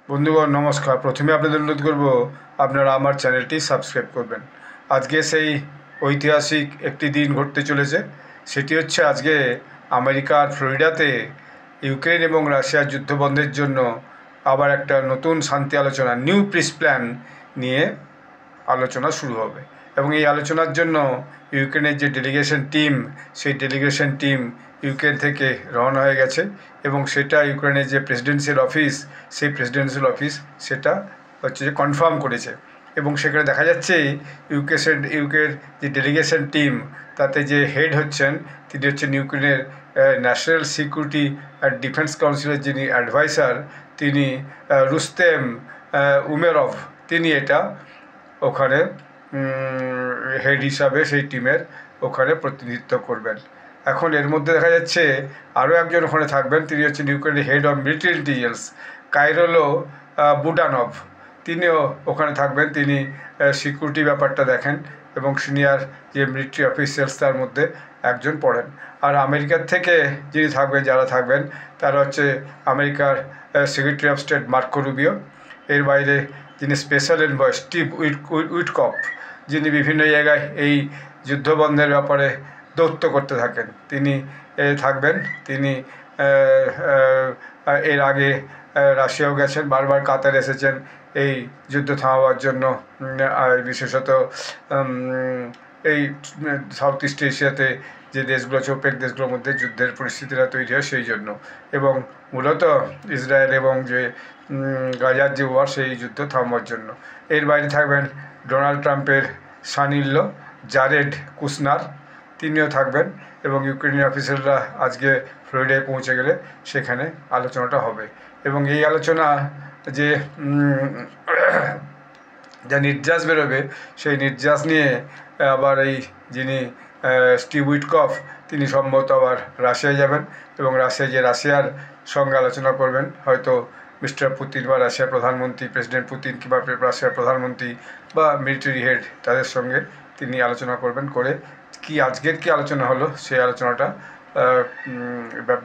বন্ধুগণ নমস্কার। প্রথমে আপনাদের অনুরোধ করব আপনারা আমার চ্যানেলটি সাবস্ক্রাইব করবেন। আজকে সেই ঐতিহাসিক একটি দিন ঘটতে চলেছে। সেটি হচ্ছে আজকে আমেরিকার ফ্লোরিডাতে ইউক্রেন এবং রাশিয়ার যুদ্ধ বন্ধের জন্য আবার একটা নতুন শান্তি আলোচনা নিউ পিস প্ল্যান নিয়ে আলোচনা শুরু হবে। এবং এই আলোচনার জন্য ইউক্রেনের যে ডেলিগেশন টিম, সেই ডেলিগেশন টিম ইউক্রেন থেকে রওনা হয়ে গেছে এবং সেটা ইউক্রেনের যে প্রেসিডেন্সিয়াল অফিস, সেই প্রেসিডেন্সিয়াল অফিস সেটা হচ্ছে যে কনফার্ম করেছে। এবং সেখানে দেখা যাচ্ছে ইউকের যে ডেলিগেশন টিম, তাতে যে হেড হচ্ছেন তিনি হচ্ছেন ইউক্রেনের ন্যাশনাল সিকিউরিটি অ্যান্ড ডিফেন্স কাউন্সিলের যিনি অ্যাডভাইসার, তিনি রুস্তেম উমেরভ, তিনি এটা ওখানে হেড হিসাবে সেই টিমের ওখানে প্রতিনিধিত্ব করবেন। এখন এর মধ্যে দেখা যাচ্ছে আরও একজন ওখানে থাকবেন, তিনি হচ্ছেন ইউক্রেনের হেড অফ মিলিটারি ইন্টেলিজেন্স কাইরোলো বুডানভ, তিনিও ওখানে থাকবেন। তিনি সিকিউরিটি ব্যাপারটা দেখেন এবং সিনিয়র যে মিলিটারি অফিসিয়ালস তার মধ্যে একজন পড়েন। আর আমেরিকার থেকে যিনি থাকবেন, যারা থাকবেন তারা হচ্ছে আমেরিকার secretary of state Marco Rubio, এর বাইরে যিনি স্পেশাল এনভয় স্টিভ উইটকফ, যিনি বিভিন্ন জায়গায় এই যুদ্ধবন্ধের ব্যাপারে দৌত্য করতে থাকেন, তিনি থাকবেন। তিনি এর আগে রাশিয়াও গেছেন, বারবার কাতার এসেছেন এই যুদ্ধ থামাবার জন্য, আর বিশেষত এই সাউথ ইস্ট এশিয়াতে যে দেশগুলো আছে, ওপেক দেশগুলোর মধ্যে যুদ্ধের পরিস্থিতিটা তৈরি হয় সেই জন্য। এবং মূলত ইসরায়েল এবং যে গাজার যে ওয়ার, সেই যুদ্ধ থামাবার জন্য। এর বাইরে থাকবেন ডোনাল্ড ট্রাম্পের সানিল্য জারেড কুশনার, তিনিও থাকবেন। এবং ইউক্রেনীয় অফিসাররা আজকে ফ্লোরিডায় পৌঁছে গেলে সেখানে আলোচনাটা হবে। এবং এই আলোচনা যে যা নির্যাস বেরোবে, সেই নির্যাস নিয়ে আবার এই যিনি স্টিভ উইটকফ, তিনি সম্ভবত আবার রাশিয়ায় যাবেন এবং রাশিয়ার সঙ্গে আলোচনা করবেন। হয়তো মিস্টার পুতিন বা রাশিয়ার প্রধানমন্ত্রী, প্রেসিডেন্ট পুতিন কিংবা রাশিয়ার প্রধানমন্ত্রী বা মিলিটারি হেড, তাদের সঙ্গে তিনি আলোচনা করবেন, করে আজকের কি আলোচনা হলো সেই আলোচনাটা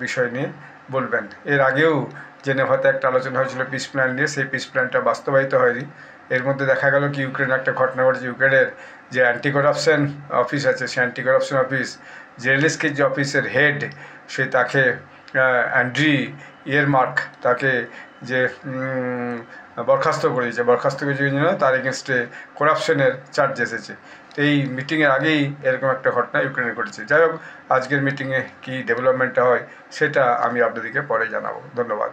বিষয় নিয়ে বলবেন। এর আগেও জেনেভাতে একটা আলোচনা হয়েছিল পিস প্ল্যান নিয়ে, সেই পিস প্ল্যানটা বাস্তবায়িত হয়নি। এর মধ্যে দেখা গেল কি ইউক্রেনে একটা ঘটনা ঘটেছে। ইউক্রেনের যে অ্যান্টি করাপশন অফিস আছে, সেই অ্যান্টি করাপশন অফিস, জেলেনস্কির যে অফিসের হেড, সে তাকে অ্যান্ড্রি ইয়েরমার্ক তাকে যে বরখাস্ত করেছে জন্য তার এগেনস্টে করাপশনের চার্জ এসেছে। এই মিটিংয়ের আগেই এরকম একটা ঘটনা ইউক্রেনে ঘটেছে। যাই হোক, আজকের মিটিংয়ে কী ডেভেলপমেন্টটা হয় সেটা আমি আপনাদেরকে পরে জানাবো। ধন্যবাদ।